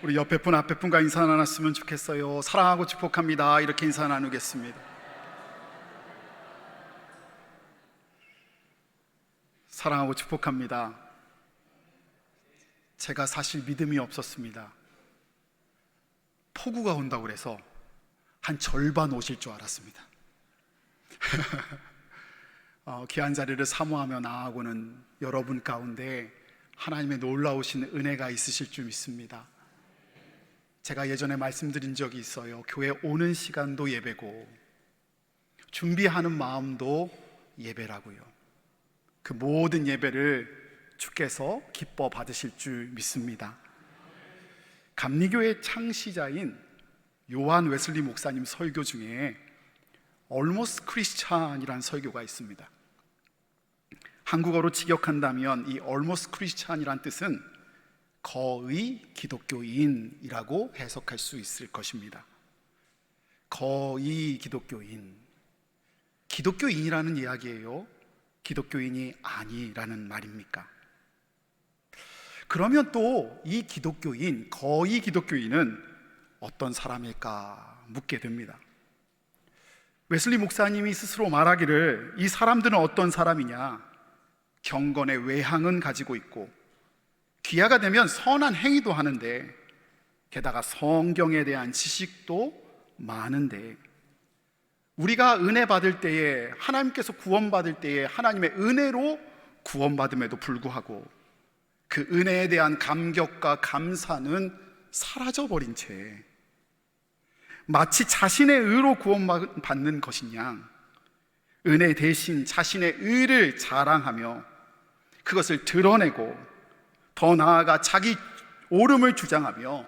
우리 옆에 분 앞에 분과 인사 나눴으면 좋겠어요. 사랑하고 축복합니다. 이렇게 인사 나누겠습니다. 사랑하고 축복합니다. 제가 사실 믿음이 없었습니다. 폭우가 온다고 그래서 한 절반 오실 줄 알았습니다. 귀한 자리를 사모하며 나아가고는 여러분 가운데 하나님의 놀라우신 은혜가 있으실 줄 믿습니다. 제가 예전에 말씀드린 적이 있어요. 교회 오는 시간도 예배고 준비하는 마음도 예배라고요. 그 모든 예배를 주께서 기뻐 받으실 줄 믿습니다. 감리교의 창시자인 요한 웨슬리 목사님 설교 중에 Almost Christian이라는 설교가 있습니다. 한국어로 직역한다면 이 Almost Christian이란 뜻은 거의 기독교인이라고 해석할 수 있을 것입니다. 거의 기독교인, 기독교인이라는 이야기예요? 기독교인이 아니라는 말입니까? 그러면 또 이 기독교인, 거의 기독교인은 어떤 사람일까 묻게 됩니다. 웨슬리 목사님이 스스로 말하기를 이 사람들은 어떤 사람이냐? 경건의 외향은 가지고 있고 귀하가 되면 선한 행위도 하는데 게다가 성경에 대한 지식도 많은데 우리가 은혜 받을 때에 하나님께서 구원받을 때에 하나님의 은혜로 구원받음에도 불구하고 그 은혜에 대한 감격과 감사는 사라져버린 채 마치 자신의 의로 구원받는 것이냐 은혜 대신 자신의 의를 자랑하며 그것을 드러내고 더 나아가 자기 옳음을 주장하며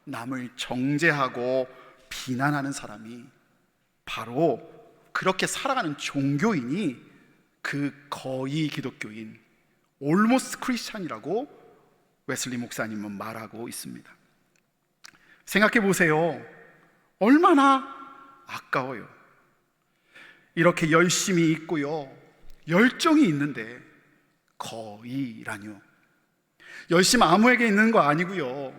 남을 정죄하고 비난하는 사람이 바로 그렇게 살아가는 종교인이 그 거의 기독교인 Almost Christian이라고 웨슬리 목사님은 말하고 있습니다. 생각해 보세요. 얼마나 아까워요. 이렇게 열심히 있고요 열정이 있는데 거의라뇨. 열심 아무에게 있는 거 아니고요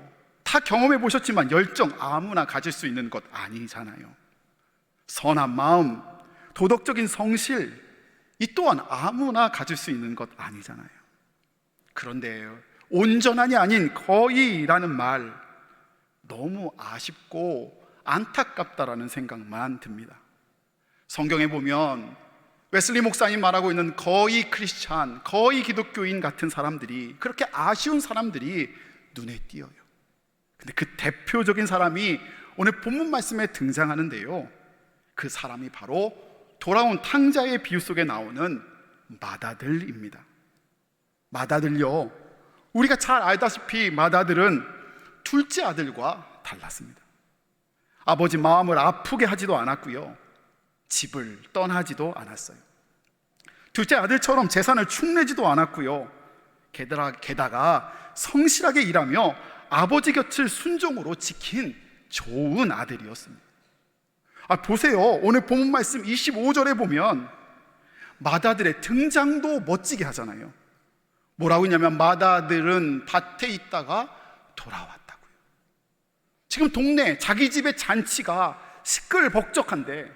다 경험해 보셨지만 열정 아무나 가질 수 있는 것 아니잖아요. 선한 마음, 도덕적인 성실 이 또한 아무나 가질 수 있는 것 아니잖아요. 그런데 온전한이 아닌 거의라는 말 너무 아쉽고 안타깝다라는 생각만 듭니다. 성경에 보면 웨슬리 목사님 말하고 있는 거의 크리스찬, 거의 기독교인 같은 사람들이 그렇게 아쉬운 사람들이 눈에 띄어요. 근데 그 대표적인 사람이 오늘 본문 말씀에 등장하는데요 그 사람이 바로 돌아온 탕자의 비유 속에 나오는 맏아들입니다. 맏아들요 우리가 잘 알다시피 맏아들은 둘째 아들과 달랐습니다. 아버지 마음을 아프게 하지도 않았고요 집을 떠나지도 않았어요. 둘째 아들처럼 재산을 축내지도 않았고요 게다가 성실하게 일하며 아버지 곁을 순종으로 지킨 좋은 아들이었습니다. 보세요. 오늘 본문 말씀 25절에 보면 맏아들의 등장도 멋지게 하잖아요. 뭐라고 했냐면 맏아들은 밭에 있다가 돌아왔다고요. 지금 동네 자기 집의 잔치가 시끌벅적한데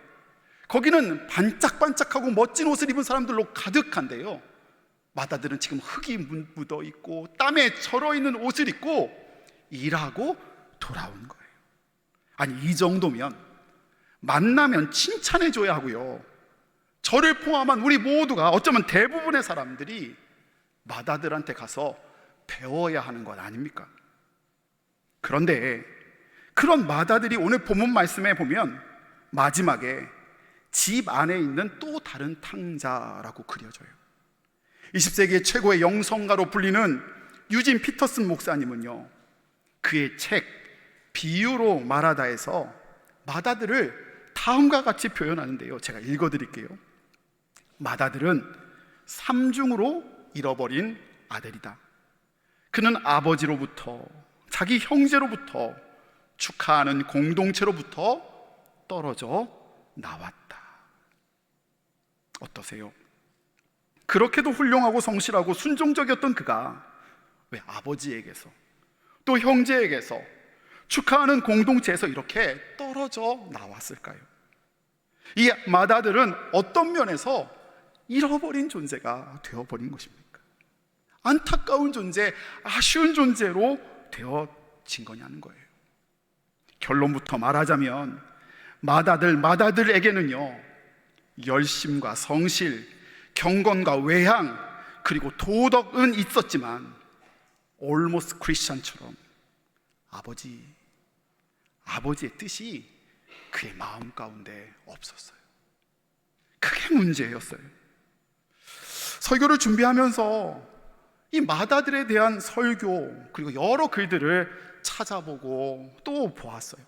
거기는 반짝반짝하고 멋진 옷을 입은 사람들로 가득한데요 맏아들은 지금 흙이 묻어 있고 땀에 절어 있는 옷을 입고 일하고 돌아온 거예요. 아니 이 정도면 만나면 칭찬해 줘야 하고요 저를 포함한 우리 모두가 어쩌면 대부분의 사람들이 맏아들한테 가서 배워야 하는 것 아닙니까? 그런데 그런 맏아들이 오늘 본문 말씀에 보면 마지막에 집 안에 있는 또 다른 탕자라고 그려져요. 20세기의 최고의 영성가로 불리는 유진 피터슨 목사님은요 그의 책 비유로 말하다에서 맏아들을 다음과 같이 표현하는데요 제가 읽어드릴게요. 맏아들은 삼중으로 잃어버린 아들이다. 그는 아버지로부터 자기 형제로부터 축하하는 공동체로부터 떨어져 나왔다. 어떠세요? 그렇게도 훌륭하고 성실하고 순종적이었던 그가 왜 아버지에게서 또 형제에게서 축하하는 공동체에서 이렇게 떨어져 나왔을까요? 이 마다들은 어떤 면에서 잃어버린 존재가 되어버린 것입니까? 안타까운 존재, 아쉬운 존재로 되어진 거냐는 거예요. 결론부터 말하자면 마다들에게는요, 열심과 성실, 경건과 외향, 그리고 도덕은 있었지만 almost 크리스천처럼 아버지의 뜻이 그의 마음 가운데 없었어요. 그게 문제였어요. 설교를 준비하면서 이 마다들에 대한 설교, 그리고 여러 글들을 찾아보고 또 보았어요.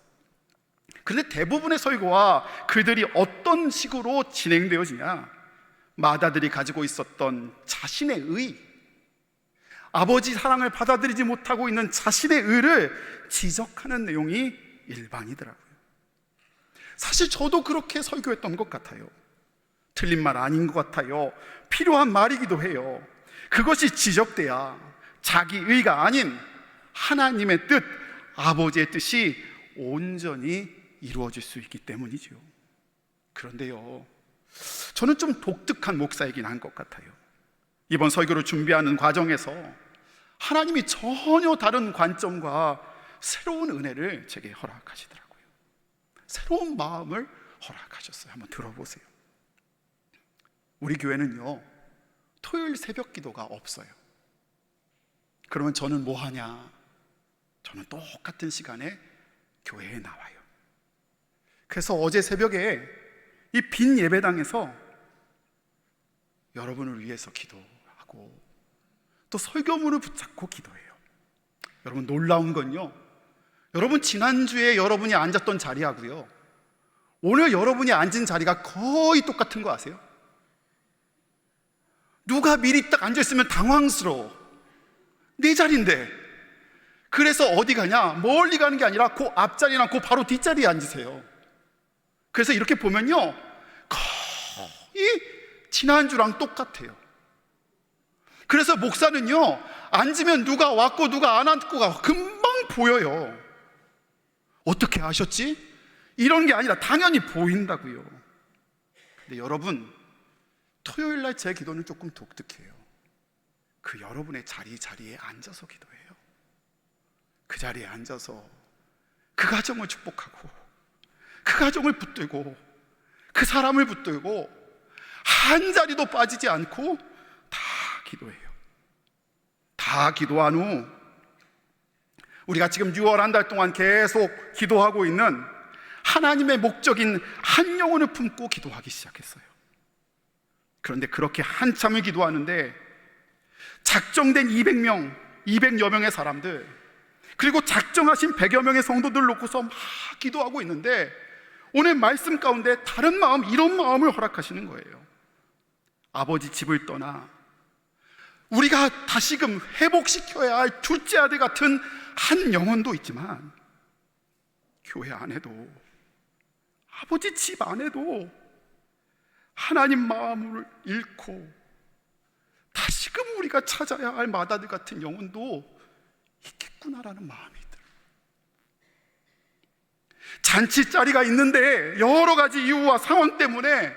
그런데 대부분의 설교와 글들이 어떤 식으로 진행되어지냐, 마다들이 가지고 있었던 자신의 의, 아버지 사랑을 받아들이지 못하고 있는 자신의 의를 지적하는 내용이 일반이더라고요. 사실 저도 그렇게 설교했던 것 같아요. 틀린 말 아닌 것 같아요. 필요한 말이기도 해요. 그것이 지적돼야 자기 의가 아닌 하나님의 뜻, 아버지의 뜻이 온전히 이루어질 수 있기 때문이죠. 그런데요, 저는 좀 독특한 목사이긴 한 것 같아요. 이번 설교를 준비하는 과정에서 하나님이 전혀 다른 관점과 새로운 은혜를 제게 허락하시더라고요. 새로운 마음을 허락하셨어요. 한번 들어보세요. 우리 교회는요, 토요일 새벽 기도가 없어요. 그러면 저는 뭐 하냐? 저는 똑같은 시간에 교회에 나와요. 그래서 어제 새벽에 이 빈 예배당에서 여러분을 위해서 기도하고 또 설교문을 붙잡고 기도해요. 여러분, 놀라운 건요, 여러분 지난주에 여러분이 앉았던 자리하고요, 오늘 여러분이 앉은 자리가 거의 똑같은 거 아세요? 누가 미리 딱 앉아있으면 당황스러워. 내 자리인데. 그래서 어디 가냐? 멀리 가는 게 아니라 그 앞자리나 그 바로 뒷자리에 앉으세요. 그래서 이렇게 보면요, 거의 지난주랑 똑같아요. 그래서 목사는요, 앉으면 누가 왔고 누가 안 왔고가 금방 보여요. 어떻게 아셨지? 이런 게 아니라 당연히 보인다고요. 근데 여러분, 토요일 날 제 기도는 조금 독특해요. 그 여러분의 자리에 앉아서 기도해요. 그 자리에 앉아서 그 가정을 축복하고, 그 가정을 붙들고, 그 사람을 붙들고, 한 자리도 빠지지 않고 다 기도해요. 다 기도한 후 우리가 지금 6월 한 달 동안 계속 기도하고 있는 하나님의 목적인 한 영혼을 품고 기도하기 시작했어요. 그런데 그렇게 한참을 기도하는데 작정된 200여 명의 사람들, 그리고 작정하신 100여 명의 성도들 놓고서 막 기도하고 있는데 오늘 말씀 가운데 다른 마음, 이런 마음을 허락하시는 거예요. 아버지 집을 떠나 우리가 다시금 회복시켜야 할 둘째 아들 같은 한 영혼도 있지만, 교회 안에도, 아버지 집 안에도 하나님 마음을 잃고 다시금 우리가 찾아야 할 마다들 같은 영혼도 있겠구나라는 마음이 들어요. 잔치 자리가 있는데 여러 가지 이유와 상황 때문에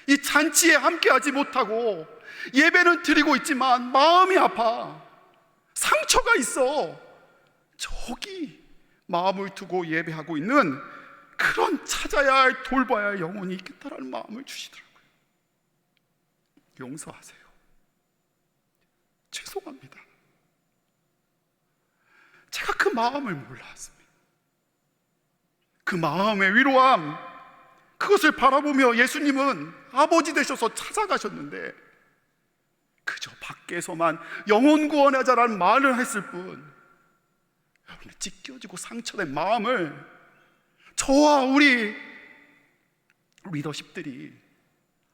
이 잔치에 함께하지 못하고 예배는 드리고 있지만 마음이 아파, 상처가 있어. 저기 마음을 두고 예배하고 있는 그런 찾아야 할, 돌봐야 할 영혼이 있겠다라는 마음을 주시더라고요. 용서하세요. 죄송합니다. 제가 그 마음을 몰랐습니다. 그 마음의 위로함, 그것을 바라보며 예수님은 아버지 되셔서 찾아가셨는데 그저 밖에서만 영혼 구원하자라는 말을 했을 뿐, 여러분의 찢겨지고 상처된 마음을 저와 우리 리더십들이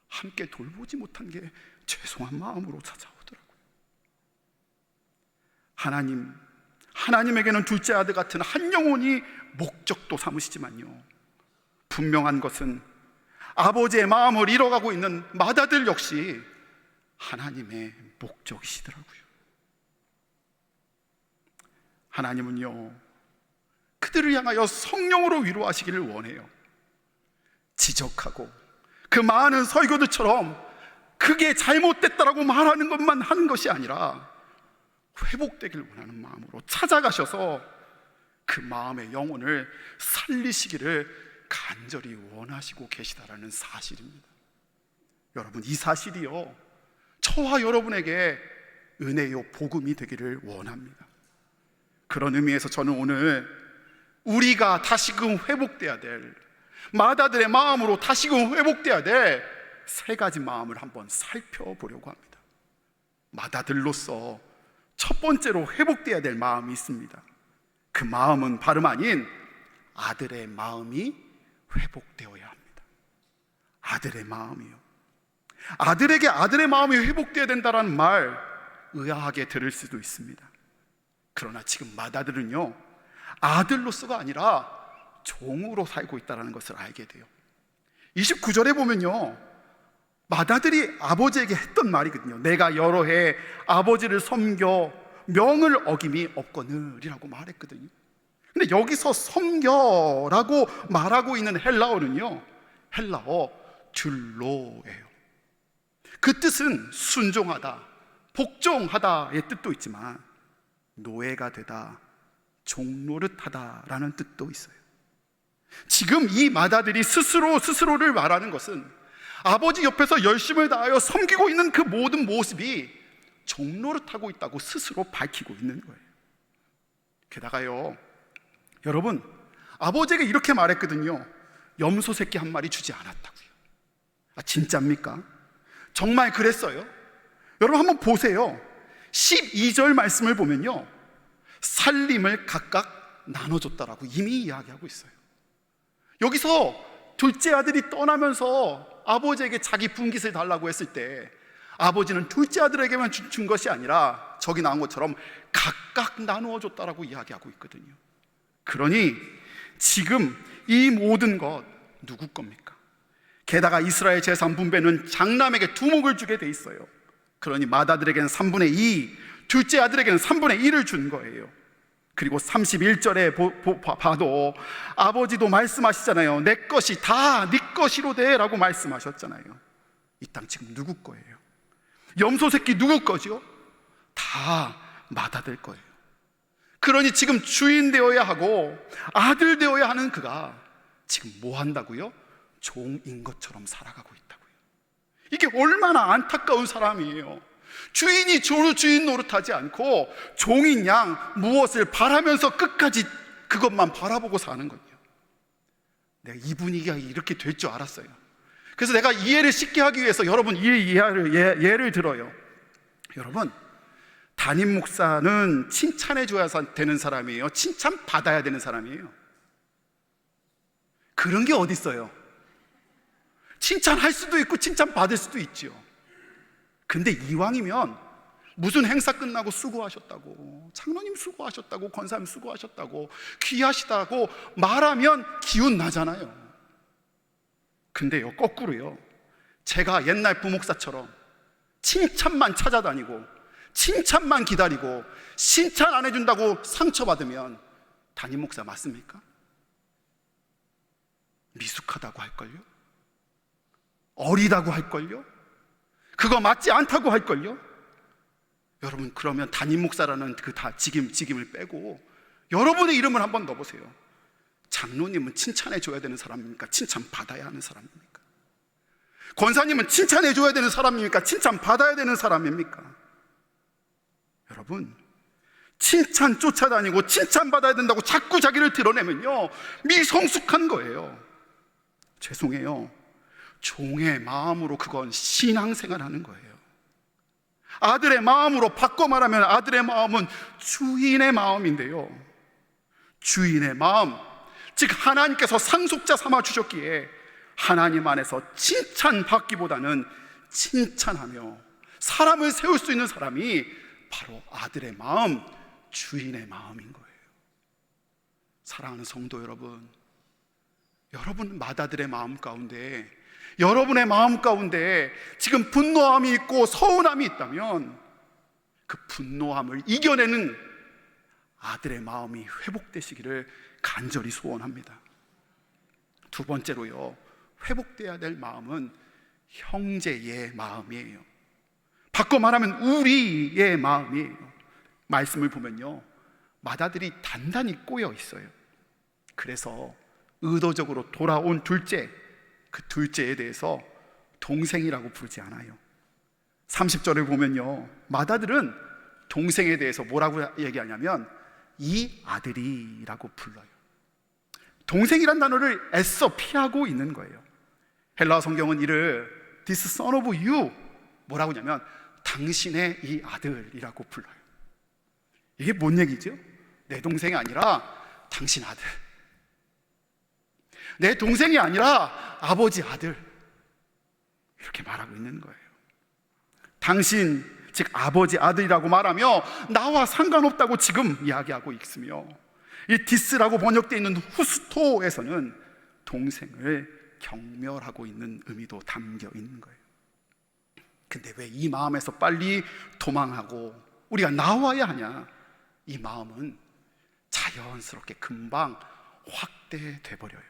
함께 돌보지 못한 게 죄송한 마음으로 찾아오더라고요. 하나님에게는 둘째 아들 같은 한 영혼이 목적도 삼으시지만요, 분명한 것은 아버지의 마음을 잃어가고 있는 마다들 역시 하나님의 목적이시더라고요. 하나님은요, 그 그들을 향하여 성령으로 위로하시기를 원해요. 지적하고 그 많은 설교들처럼 그게 잘못됐다라고 말하는 것만 하는 것이 아니라 회복되길 원하는 마음으로 찾아가셔서 그 마음의 영혼을 살리시기를 간절히 원하시고 계시다라는 사실입니다. 여러분, 이 사실이요, 저와 여러분에게 은혜요 복음이 되기를 원합니다. 그런 의미에서 저는 오늘 우리가 다시금 회복돼야 될, 마다들의 마음으로 다시금 회복돼야 될 세 가지 마음을 한번 살펴보려고 합니다. 마다들로서 첫 번째로 회복돼야 될 마음이 있습니다. 그 마음은 다름 아닌 아들의 마음이 회복되어야 합니다. 아들의 마음이요. 아들에게 아들의 마음이 회복되어야 된다는 말 의아하게 들을 수도 있습니다. 그러나 지금 마다들은요, 아들로서가 아니라 종으로 살고 있다는 것을 알게 돼요. 29절에 보면요, 마다들이 아버지에게 했던 말이거든요. 내가 여러 해 아버지를 섬겨 명을 어김이 없거늘이라고 말했거든요. 근데 여기서 섬겨라고 말하고 있는 헬라어는요, 헬라어 듈로예요. 그 뜻은 순종하다, 복종하다의 뜻도 있지만 노예가 되다, 종노릇하다라는 뜻도 있어요. 지금 이 마다들이 스스로를 말하는 것은 아버지 옆에서 열심을 다하여 섬기고 있는 그 모든 모습이 종노릇하고 있다고 스스로 밝히고 있는 거예요. 게다가요, 여러분, 아버지에게 이렇게 말했거든요. 염소 새끼 한 마리 주지 않았다고요. 아, 진짜입니까? 정말 그랬어요? 여러분 한번 보세요. 12절 말씀을 보면요, 살림을 각각 나눠줬다라고 이미 이야기하고 있어요. 여기서 둘째 아들이 떠나면서 아버지에게 자기 분깃을 달라고 했을 때 아버지는 둘째 아들에게만 준 것이 아니라 저기 나온 것처럼 각각 나누어 줬다라고 이야기하고 있거든요. 그러니 지금 이 모든 것 누구 겁니까? 게다가 이스라엘 재산 분배는 장남에게 두목을 주게 돼 있어요. 그러니 맏아들에게는 3분의 2, 둘째 아들에게는 3분의 1을 준 거예요. 그리고 31절에 봐도 아버지도 말씀하시잖아요. 내 것이 다 네 것이로되 라고 말씀하셨잖아요. 이 땅 지금 누구 거예요? 염소 새끼 누구 거죠? 다 맏아들 거예요. 그러니 지금 주인 되어야 하고 아들 되어야 하는 그가 지금 뭐 한다고요? 종인 것처럼 살아가고 있다고요. 이게 얼마나 안타까운 사람이에요. 주인이 주인 노릇하지 않고 종인 양 무엇을 바라면서 끝까지 그것만 바라보고 사는 거예요. 내가 이 분위기가 이렇게 될 줄 알았어요. 그래서 내가 이해를 쉽게 하기 위해서 여러분 예를 들어요. 여러분, 담임 목사는 칭찬해 줘야 되는 사람이에요? 칭찬 받아야 되는 사람이에요? 그런 게 어디 있어요? 칭찬할 수도 있고 칭찬 받을 수도 있죠. 근데 이왕이면 무슨 행사 끝나고 수고하셨다고, 장로님 수고하셨다고, 권사님 수고하셨다고, 귀하시다고 말하면 기운 나잖아요. 근데요, 거꾸로요, 제가 옛날 부목사처럼 칭찬만 찾아다니고 칭찬만 기다리고 칭찬 안 해준다고 상처받으면 담임 목사 맞습니까? 미숙하다고 할걸요? 어리다고 할걸요? 그거 맞지 않다고 할걸요? 여러분, 그러면 담임 목사라는 그 다 직임을 빼고 여러분의 이름을 한번 넣어보세요. 장로님은 칭찬해 줘야 되는 사람입니까? 칭찬 받아야 하는 사람입니까? 권사님은 칭찬해 줘야 되는 사람입니까? 칭찬 받아야 되는 사람입니까? 여러분, 칭찬 쫓아다니고 칭찬 받아야 된다고 자꾸 자기를 드러내면요, 미성숙한 거예요. 죄송해요. 종의 마음으로 그건 신앙생활 하는 거예요. 아들의 마음으로 바꿔 말하면 아들의 마음은 주인의 마음인데요, 주인의 마음, 즉 하나님께서 상속자 삼아 주셨기에 하나님 안에서 칭찬받기보다는 칭찬하며 사람을 세울 수 있는 사람이 바로 아들의 마음, 주인의 마음인 거예요. 사랑하는 성도 여러분, 여러분 맏아들의 마음 가운데, 여러분의 마음 가운데 지금 분노함이 있고 서운함이 있다면 그 분노함을 이겨내는 아들의 마음이 회복되시기를 간절히 소원합니다. 두 번째로요, 회복돼야 될 마음은 형제의 마음이에요. 바꿔 말하면 우리의 마음이에요. 말씀을 보면요, 맏아들이 단단히 꼬여 있어요. 그래서 의도적으로 돌아온 둘째, 그 둘째에 대해서 동생이라고 부르지 않아요. 30절을 보면요, 맏아들은 동생에 대해서 뭐라고 얘기하냐면 이 아들이라고 불러요. 동생이란 단어를 애써 피하고 있는 거예요. 헬라어 성경은 이를 This son of you 뭐라고 하냐면 당신의 이 아들이라고 불러요. 이게 뭔 얘기죠? 내 동생이 아니라 당신 아들, 내 동생이 아니라 아버지 아들, 이렇게 말하고 있는 거예요. 당신, 즉 아버지 아들이라고 말하며 나와 상관없다고 지금 이야기하고 있으며, 이 디스라고 번역되어 있는 후스토에서는 동생을 경멸하고 있는 의미도 담겨 있는 거예요. 근데 왜 이 마음에서 빨리 도망하고 우리가 나와야 하냐? 이 마음은 자연스럽게 금방 확대돼 버려요.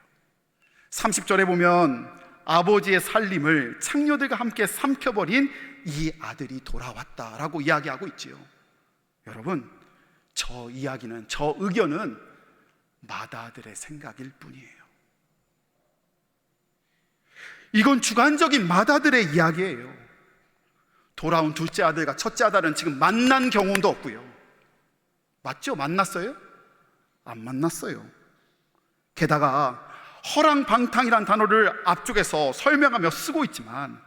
30절에 보면 아버지의 살림을 창녀들과 함께 삼켜버린 이 아들이 돌아왔다라고 이야기하고 있지요. 여러분, 저 이야기는, 저 의견은 맏아들의 생각일 뿐이에요. 이건 주관적인 맏아들의 이야기예요. 돌아온 둘째 아들과 첫째 아들은 지금 만난 경험도 없고요. 맞죠? 만났어요? 안 만났어요. 게다가 허랑방탕이란 단어를 앞쪽에서 설명하며 쓰고 있지만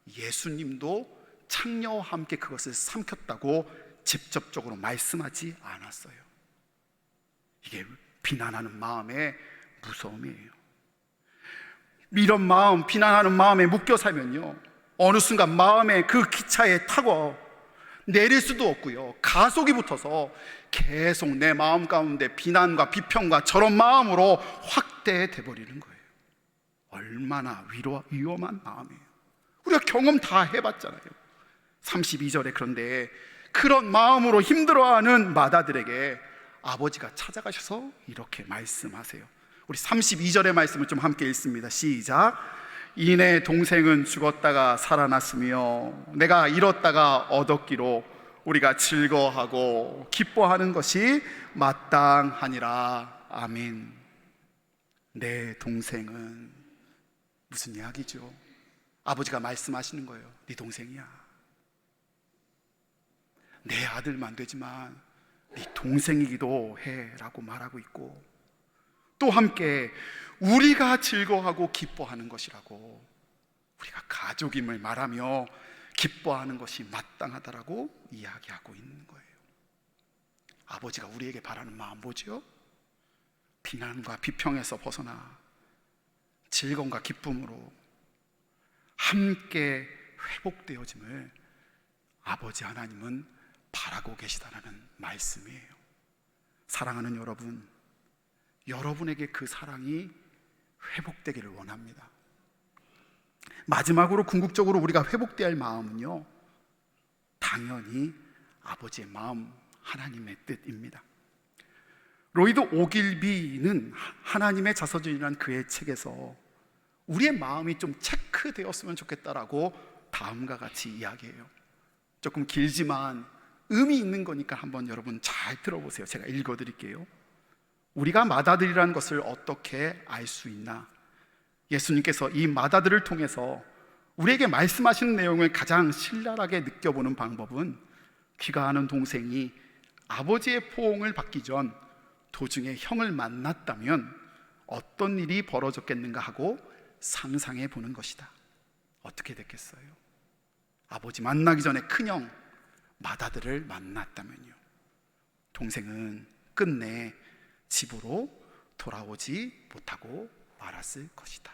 예수님도 창녀와 함께 그것을 삼켰다고 직접적으로 말씀하지 않았어요. 이게 비난하는 마음의 무서움이에요. 이런 마음, 비난하는 마음에 묶여 살면요, 어느 순간 마음의 그 기차에 타고 내릴 수도 없고요, 가속이 붙어서 계속 내 마음 가운데 비난과 비평과 저런 마음으로 확대돼 버리는 거예요. 얼마나 위험한 마음이에요. 우리가 경험 다 해봤잖아요. 32절에 그런데 그런 마음으로 힘들어하는 맏아들에게 아버지가 찾아가셔서 이렇게 말씀하세요. 우리 32절의 말씀을 좀 함께 읽습니다. 시작. 이내 동생은 죽었다가 살아났으며 내가 잃었다가 얻었기로 우리가 즐거워하고 기뻐하는 것이 마땅하니라. 아멘. 내 동생은 무슨 이야기죠? 아버지가 말씀하시는 거예요. 네 동생이야. 내 아들만 되지만 네 동생이기도 해 라고 말하고 있고, 또 함께 우리가 즐거워하고 기뻐하는 것이라고, 우리가 가족임을 말하며 기뻐하는 것이 마땅하다라고 이야기하고 있는 거예요. 아버지가 우리에게 바라는 마음 뭐죠? 비난과 비평에서 벗어나 즐거움과 기쁨으로 함께 회복되어짐을 아버지 하나님은 바라고 계시다라는 말씀이에요. 사랑하는 여러분, 여러분에게 그 사랑이 회복되기를 원합니다. 마지막으로 궁극적으로 우리가 회복되어야 할 마음은요, 당연히 아버지의 마음, 하나님의 뜻입니다. 로이드 오길비는 하나님의 자서전이라는 그의 책에서 우리의 마음이 좀 체크되었으면 좋겠다라고 다음과 같이 이야기해요. 조금 길지만 의미 있는 거니까 한번 여러분 잘 들어보세요. 제가 읽어드릴게요. 우리가 맏아들이라는 것을 어떻게 알 수 있나? 예수님께서 이 맏아들을 통해서 우리에게 말씀하시는 내용을 가장 신랄하게 느껴보는 방법은 귀가하는 동생이 아버지의 포옹을 받기 전 도중에 형을 만났다면 어떤 일이 벌어졌겠는가 하고 상상해 보는 것이다. 어떻게 됐겠어요? 아버지 만나기 전에 큰형 맏아들을 만났다면요, 동생은 끝내 집으로 돌아오지 못하고 말았을 것이다.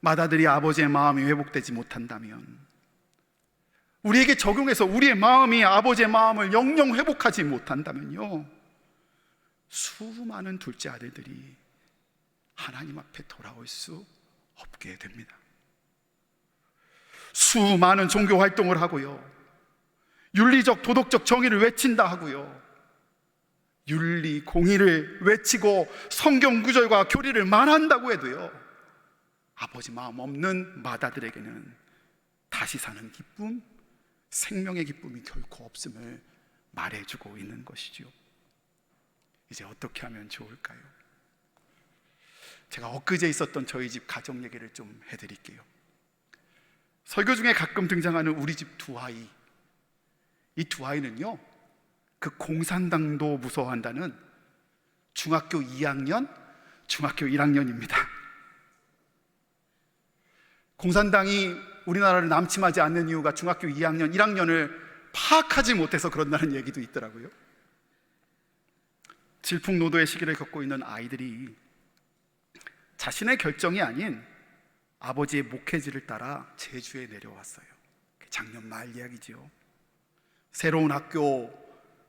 맏아들이 아버지의 마음이 회복되지 못한다면, 우리에게 적용해서 우리의 마음이 아버지의 마음을 영영 회복하지 못한다면요, 수많은 둘째 아들들이 하나님 앞에 돌아올 수 없게 됩니다. 수많은 종교 활동을 하고요, 윤리적 도덕적 정의를 외친다 하고요, 윤리, 공의를 외치고 성경 구절과 교리를 말한다고 해도요, 아버지 마음 없는 마다들에게는 다시 사는 기쁨, 생명의 기쁨이 결코 없음을 말해주고 있는 것이죠. 이제 어떻게 하면 좋을까요? 제가 엊그제 있었던 저희 집 가정 얘기를 좀 해드릴게요. 설교 중에 가끔 등장하는 우리 집 두 아이, 이 두 아이는요, 그 공산당도 무서워한다는 중학교 2학년, 중학교 1학년입니다. 공산당이 우리나라를 남침하지 않는 이유가 중학교 2학년, 1학년을 파악하지 못해서 그런다는 얘기도 있더라고요. 질풍노도의 시기를 겪고 있는 아이들이 자신의 결정이 아닌 아버지의 목회지를 따라 제주에 내려왔어요. 작년 말 이야기죠. 새로운 학교,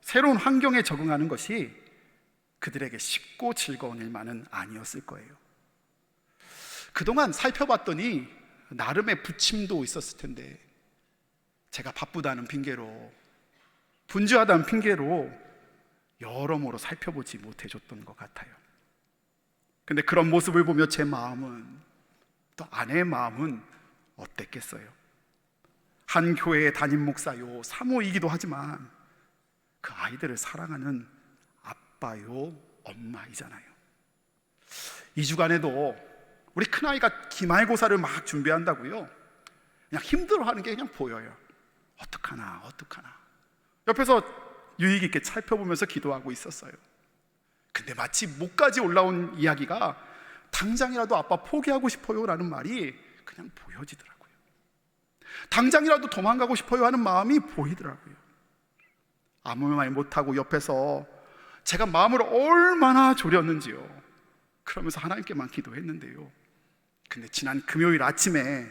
새로운 환경에 적응하는 것이 그들에게 쉽고 즐거운 일만은 아니었을 거예요. 그동안 살펴봤더니 나름의 부침도 있었을 텐데, 제가 바쁘다는 핑계로, 분주하다는 핑계로 여러모로 살펴보지 못해줬던 것 같아요. 근데 그런 모습을 보며 제 마음은, 또 아내의 마음은 어땠겠어요? 한 교회의 담임 목사요, 사모이기도 하지만 그 아이들을 사랑하는 아빠요, 엄마이잖아요. 2주간에도 우리 큰아이가 기말고사를 막 준비한다고요, 그냥 힘들어하는 게 그냥 보여요. 어떡하나 옆에서 유익 있게 살펴보면서 기도하고 있었어요. 근데 마치 목까지 올라온 이야기가 당장이라도 아빠 포기하고 싶어요 라는 말이 그냥 보여지더라고요. 당장이라도 도망가고 싶어요 하는 마음이 보이더라고요. 아무 말 못하고 옆에서 제가 마음을 얼마나 졸였는지요. 그러면서 하나님께만 기도했는데요, 근데 지난 금요일 아침에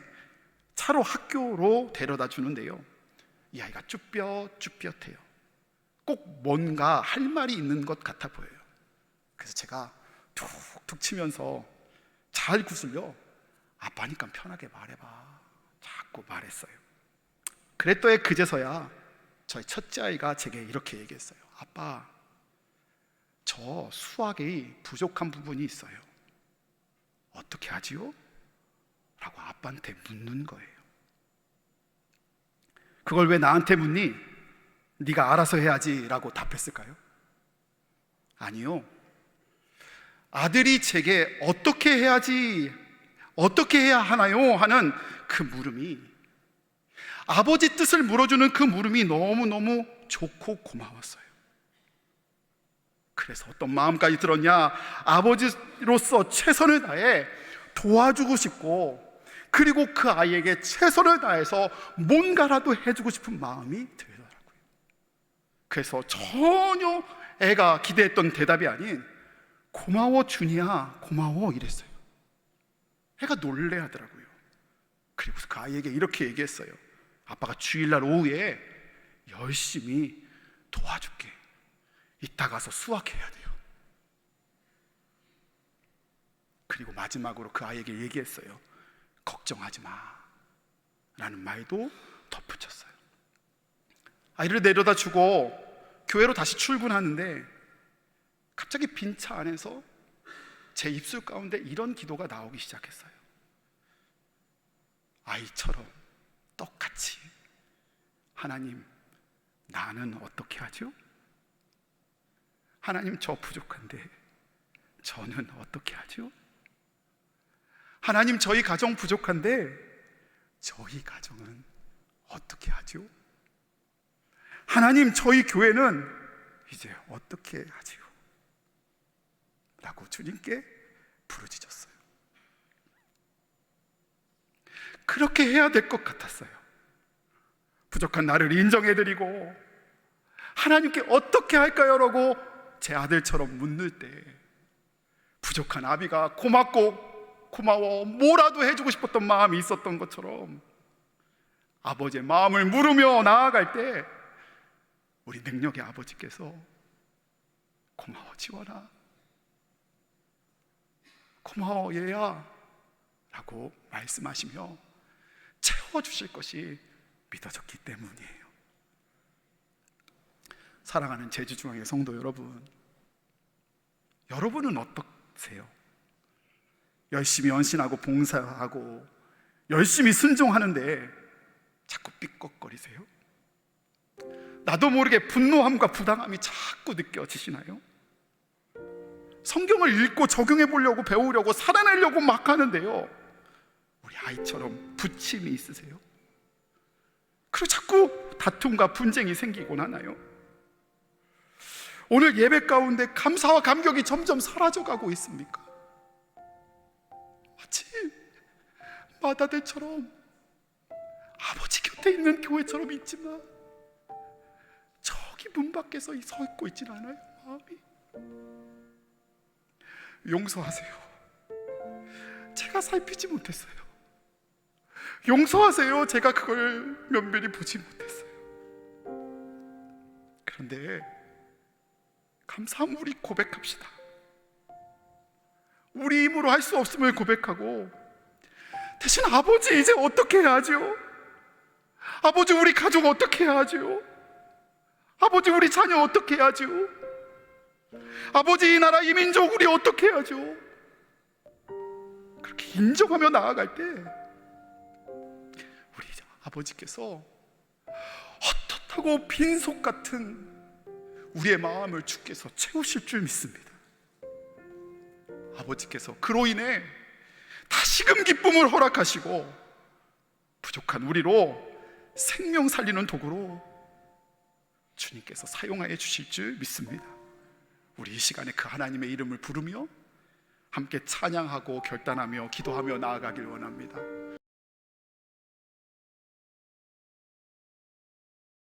차로 학교로 데려다 주는데요, 이 아이가 쭈뼛쭈뼛해요. 꼭 뭔가 할 말이 있는 것 같아 보여요. 그래서 제가 툭툭 치면서 잘 구슬려, 아빠니까 편하게 말해봐, 자꾸 말했어요. 그랬더니 그제서야 저희 첫째 아이가 제게 이렇게 얘기했어요. 아빠, 저 수학이 부족한 부분이 있어요. 어떻게 하지요? 라고 아빠한테 묻는 거예요. 그걸 왜 나한테 묻니? 네가 알아서 해야지 라고 답했을까요? 아니요. 아들이 제게 어떻게 해야지, 어떻게 해야 하나요? 하는 그 물음이, 아버지 뜻을 물어주는 그 물음이 너무너무 좋고 고마웠어요. 그래서 어떤 마음까지 들었냐, 아버지로서 최선을 다해 도와주고 싶고, 그리고 그 아이에게 최선을 다해서 뭔가라도 해주고 싶은 마음이 들더라고요. 그래서 전혀 애가 기대했던 대답이 아닌 고마워 준이야, 고마워 이랬어요. 애가 놀래하더라고요. 그리고 그 아이에게 이렇게 얘기했어요. 아빠가 주일날 오후에 열심히 도와줄게. 이따 가서 수학해야 돼요. 그리고 마지막으로 그 아이에게 얘기했어요. 걱정하지 마 라는 말도 덧붙였어요. 아이를 내려다 주고 교회로 다시 출근하는데 갑자기 빈 차 안에서 제 입술 가운데 이런 기도가 나오기 시작했어요. 아이처럼 똑같이, 하나님, 나는 어떻게 하죠? 하나님, 저 부족한데 저는 어떻게 하죠? 하나님, 저희 가정 부족한데 저희 가정은 어떻게 하죠? 하나님, 저희 교회는 이제 어떻게 하지요? 라고 주님께 부르짖었어요. 그렇게 해야 될 것 같았어요. 부족한 나를 인정해드리고 하나님께 어떻게 할까요? 라고 제 아들처럼 묻는 때 부족한 아비가 고맙고 고마워, 뭐라도 해주고 싶었던 마음이 있었던 것처럼 아버지의 마음을 물으며 나아갈 때 우리 능력의 아버지께서 고마워 지원아, 고마워 얘야 라고 말씀하시며 채워주실 것이 믿어졌기 때문이에요. 사랑하는 제주중앙의 성도 여러분, 여러분은 어떠세요? 열심히 헌신하고 봉사하고 열심히 순종하는데 자꾸 삐걱거리세요? 나도 모르게 분노함과 부당함이 자꾸 느껴지시나요? 성경을 읽고 적용해 보려고 배우려고 살아내려고 막 하는데요, 우리 아이처럼 부침이 있으세요? 그리고 자꾸 다툼과 분쟁이 생기곤 하나요? 오늘 예배 가운데 감사와 감격이 점점 사라져가고 있습니까? 마치 마다들처럼 아버지 곁에 있는 교회처럼 있지만 저기 문 밖에서 서 있고 있진 않아요. 마음이. 용서하세요. 제가 살피지 못했어요. 용서하세요. 제가 그걸 면밀히 보지 못했어요. 그런데 감사함, 우리 고백합시다. 우리 힘으로 할 수 없음을 고백하고, 대신 아버지 이제 어떻게 해야죠? 아버지 우리 가족 어떻게 해야죠? 아버지 우리 자녀 어떻게 해야죠? 아버지 이 나라 이 민족 우리 어떻게 해야죠? 그렇게 인정하며 나아갈 때 우리 아버지께서 헛헛하고 빈속 같은 우리의 마음을 주께서 채우실 줄 믿습니다. 아버지께서 그로 인해 다시금 기쁨을 허락하시고 부족한 우리로 생명 살리는 도구로 주님께서 사용하여 주실 줄 믿습니다. 우리 이 시간에 그 하나님의 이름을 부르며 함께 찬양하고 결단하며 기도하며 나아가길 원합니다.